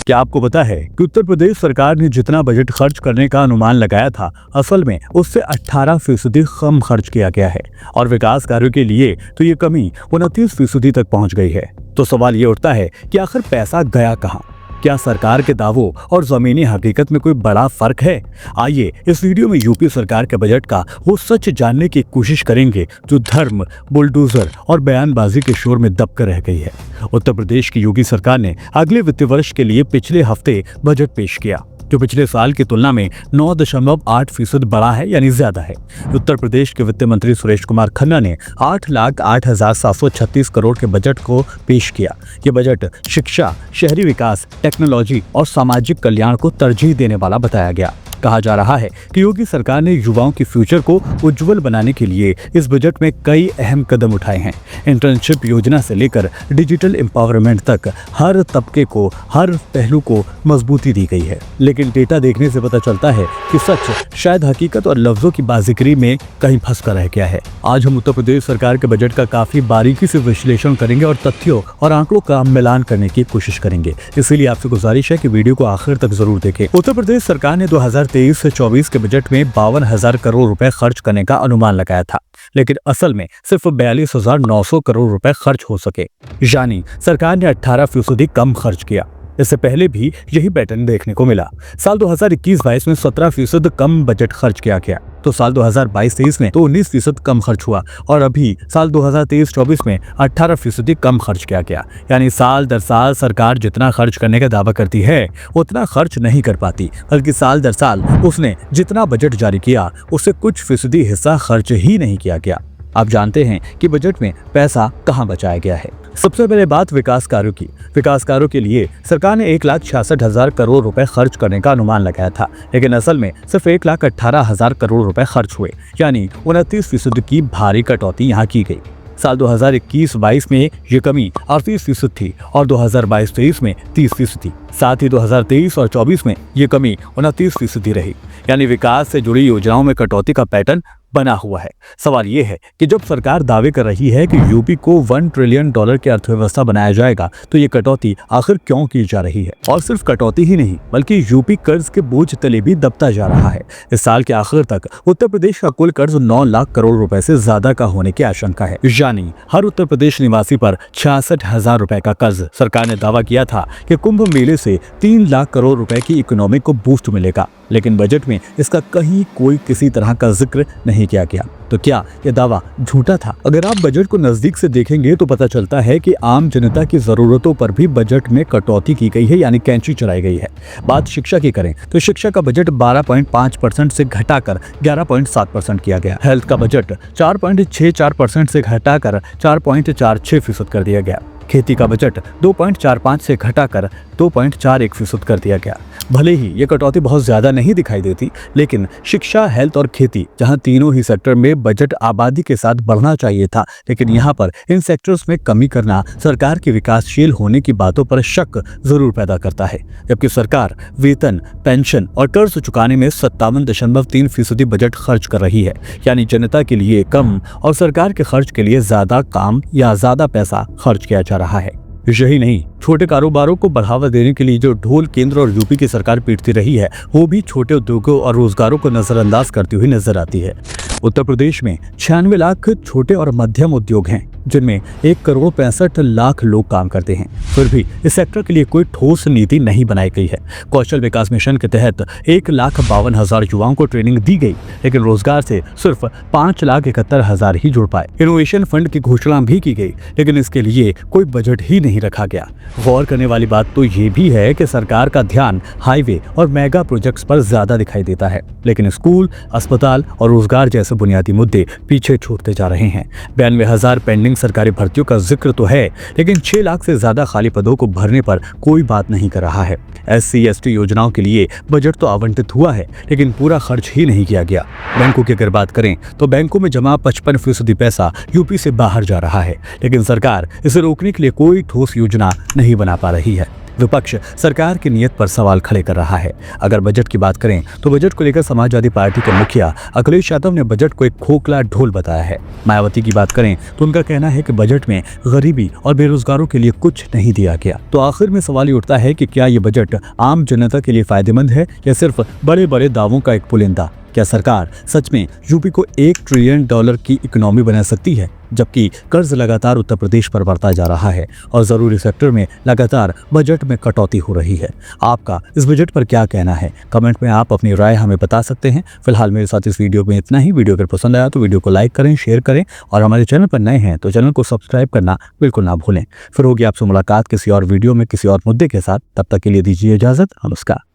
क्या आपको पता है कि उत्तर प्रदेश सरकार ने जितना बजट खर्च करने का अनुमान लगाया था, असल में उससे 18% कम खर्च किया गया है और विकास कार्यों के लिए तो ये कमी 29% तक पहुंच गई है। तो सवाल ये उठता है कि आखिर पैसा गया कहां? क्या सरकार के दावों और जमीनी हकीकत में कोई बड़ा फर्क है? आइए इस वीडियो में यूपी सरकार के बजट का वो सच जानने की कोशिश करेंगे जो धर्म, बुलडोजर और बयानबाजी के शोर में दबकर रह गई है। उत्तर प्रदेश की योगी सरकार ने अगले वित्तीय वर्ष के लिए पिछले हफ्ते बजट पेश किया, जो पिछले साल की तुलना में 9.8% बढ़ा है, यानी ज्यादा है। उत्तर प्रदेश के वित्त मंत्री सुरेश कुमार खन्ना ने 8,08,736 करोड़ के बजट को पेश किया। ये बजट शिक्षा, शहरी विकास, टेक्नोलॉजी और सामाजिक कल्याण को तरजीह देने वाला बताया गया। कहा जा रहा है कि योगी सरकार ने युवाओं की फ्यूचर को उज्जवल बनाने के लिए इस बजट में कई अहम कदम उठाए हैं। इंटर्नशिप योजना से लेकर डिजिटल एम्पावरमेंट तक हर तबके को, हर पहलू को मजबूती दी गई है। लेकिन डेटा देखने से पता चलता है कि सच शायद हकीकत और लफ्जों की बाजीगरी में कहीं फंस कर रह गया है। आज हम उत्तर प्रदेश सरकार के बजट का काफी बारीकी से विश्लेषण करेंगे और तथ्यों और आंकड़ों का मिलान करने की कोशिश करेंगे। इसीलिए आपसे गुजारिश है कि वीडियो को आखिर तक जरूर देखें। उत्तर प्रदेश सरकार ने 2023 से 24 के बजट में 52,000 करोड़ रुपए खर्च करने का अनुमान लगाया था, लेकिन असल में सिर्फ 42,900 करोड़ रुपए खर्च हो सके, यानी सरकार ने 18% कम खर्च किया। इससे पहले भी यही पैटर्न देखने को मिला। साल 2021-22 में 17% कम बजट खर्च किया गया, तो साल 2022-23 में तो 19% कम खर्च हुआ और अभी साल 2023-24 में 18% कम खर्च किया गया। यानी साल दर साल सरकार जितना खर्च करने का दावा करती है उतना खर्च नहीं कर पाती, बल्कि साल दर साल उसने जितना बजट जारी किया उससे कुछ फीसदी हिस्सा खर्च ही नहीं किया गया। आप जानते हैं कि बजट में पैसा कहां बचाया गया है। सबसे पहले बात विकास कार्यों की। विकास कार्यों के लिए सरकार ने 1,66,000 करोड़ रुपए खर्च करने का अनुमान लगाया था, लेकिन असल में सिर्फ 1,18,000 करोड़ रुपए खर्च हुए, यानी 29% की भारी कटौती यहाँ की गई। साल 2021-22 में ये कमी 38% थी और 2022-23 में 30% थी। साथ ही 2023 और 24 में ये कमी 29% रही, यानी विकास से जुड़ी योजनाओं में कटौती का पैटर्न बना हुआ है। सवाल ये है कि जब सरकार दावे कर रही है कि यूपी को $1 ट्रिलियन की अर्थव्यवस्था बनाया जाएगा, तो ये कटौती आखिर क्यों की जा रही है? और सिर्फ कटौती ही नहीं, बल्कि यूपी कर्ज के बोझ तले भी दबता जा रहा है। इस साल के आखिर तक उत्तर प्रदेश का कुल कर्ज 9 लाख करोड़ रुपए से ज्यादा का होने की आशंका है, यानी हर उत्तर प्रदेश निवासी पर 66,000 रुपए का कर्ज। सरकार ने दावा किया था कि कुंभ मेले से 3 लाख करोड़ रुपए की इकोनॉमी को बूस्ट मिलेगा, लेकिन बजट में इसका कहीं कोई किसी तरह का जिक्र नहीं किया गया। तो क्या यह दावा झूठा था? अगर आप बजट को नजदीक से देखेंगे तो पता चलता है कि आम जनता की जरूरतों पर भी बजट में कटौती की गई है, यानी कैंची चलाई गई है। बात शिक्षा की करें तो शिक्षा का बजट 12.5% से घटाकर 11.7% किया गया। हेल्थ का बजट 4.64% से घटाकर 4.46% कर दिया गया। खेती का बजट 2.45 से घटाकर 2.41% कर दिया गया। भले ही ये कटौती बहुत ज्यादा नहीं दिखाई देती, लेकिन शिक्षा, हेल्थ और खेती, जहां तीनों ही सेक्टर में बजट आबादी के साथ बढ़ना चाहिए था, लेकिन यहाँ पर इन सेक्टर्स में कमी करना सरकार की विकासशील होने की बातों पर शक जरूर पैदा करता है। जबकि सरकार वेतन, पेंशन और कर्ज चुकाने में 57.3% बजट खर्च कर रही है, यानी जनता के लिए कम और सरकार के खर्च के लिए ज्यादा काम या ज्यादा पैसा खर्च किया जा रहा है। यही नहीं, छोटे कारोबारों को बढ़ावा देने के लिए जो ढोल केंद्र और यूपी की सरकार पीटती रही है, वो भी छोटे उद्योगों और रोजगारों को नजरअंदाज करती हुई नजर आती है। उत्तर प्रदेश में 96 लाख छोटे और मध्यम उद्योग हैं, जिनमें 1,65,00,000 लोग काम करते हैं। फिर भी इस सेक्टर के लिए कोई ठोस नीति नहीं बनाई गई है। कौशल विकास मिशन के तहत 1,52,000 युवाओं को ट्रेनिंग दी गई, लेकिन रोजगार से सिर्फ 5,71,000 ही जुड़ पाए। इनोवेशन फंड की घोषणा भी की गई, लेकिन इसके लिए कोई बजट ही नहीं रखा गया। गौर करने वाली बात तो ये भी है कि सरकार का ध्यान हाईवे और मेगा प्रोजेक्ट्स पर ज्यादा दिखाई देता है, लेकिन स्कूल, अस्पताल और रोजगार जैसे बुनियादी मुद्दे पीछे छूटते जा रहे हैं। 92,000 पेंडिंग सरकारी भर्तियों का जिक्र तो है, लेकिन 6 लाख से ज्यादा खाली पदों को भरने पर कोई बात नहीं कर रहा है। SC/ST योजनाओं के लिए बजट तो आवंटित हुआ है, लेकिन पूरा खर्च ही नहीं किया गया। बैंकों की अगर बात करें तो बैंकों में जमा 55% पैसा यूपी से बाहर जा रहा है, लेकिन सरकार इसे रोकने के लिए कोई ठोस योजना नहीं बना पा रही है। विपक्ष सरकार की नीयत पर सवाल खड़े कर रहा है। अगर बजट की बात करें तो बजट को लेकर समाजवादी पार्टी के मुखिया अखिलेश यादव ने बजट को एक खोखला ढोल बताया है। मायावती की बात करें तो उनका कहना है कि बजट में गरीबी और बेरोजगारों के लिए कुछ नहीं दिया गया। तो आखिर में सवाल ये उठता है कि क्या ये बजट आम जनता के लिए फायदेमंद है या सिर्फ बड़े बड़े दावों का एक पुलिंदा। क्या सरकार सच में यूपी को $1 ट्रिलियन की इकोनॉमी बना सकती है, जबकि कर्ज लगातार उत्तर प्रदेश पर बढ़ता जा रहा है और जरूरी सेक्टर में लगातार बजट में कटौती हो रही है। आपका इस बजट पर क्या कहना है? कमेंट में आप अपनी राय हमें बता सकते हैं। फिलहाल मेरे साथ इस वीडियो में इतना ही। वीडियो अगर पसंद आया तो वीडियो को लाइक करें, शेयर करें और हमारे चैनल पर नए हैं तो चैनल को सब्सक्राइब करना बिल्कुल ना भूलें। फिर होगी आपसे मुलाकात किसी और वीडियो में किसी और मुद्दे के साथ। तब तक के लिए दीजिए इजाजत। नमस्कार।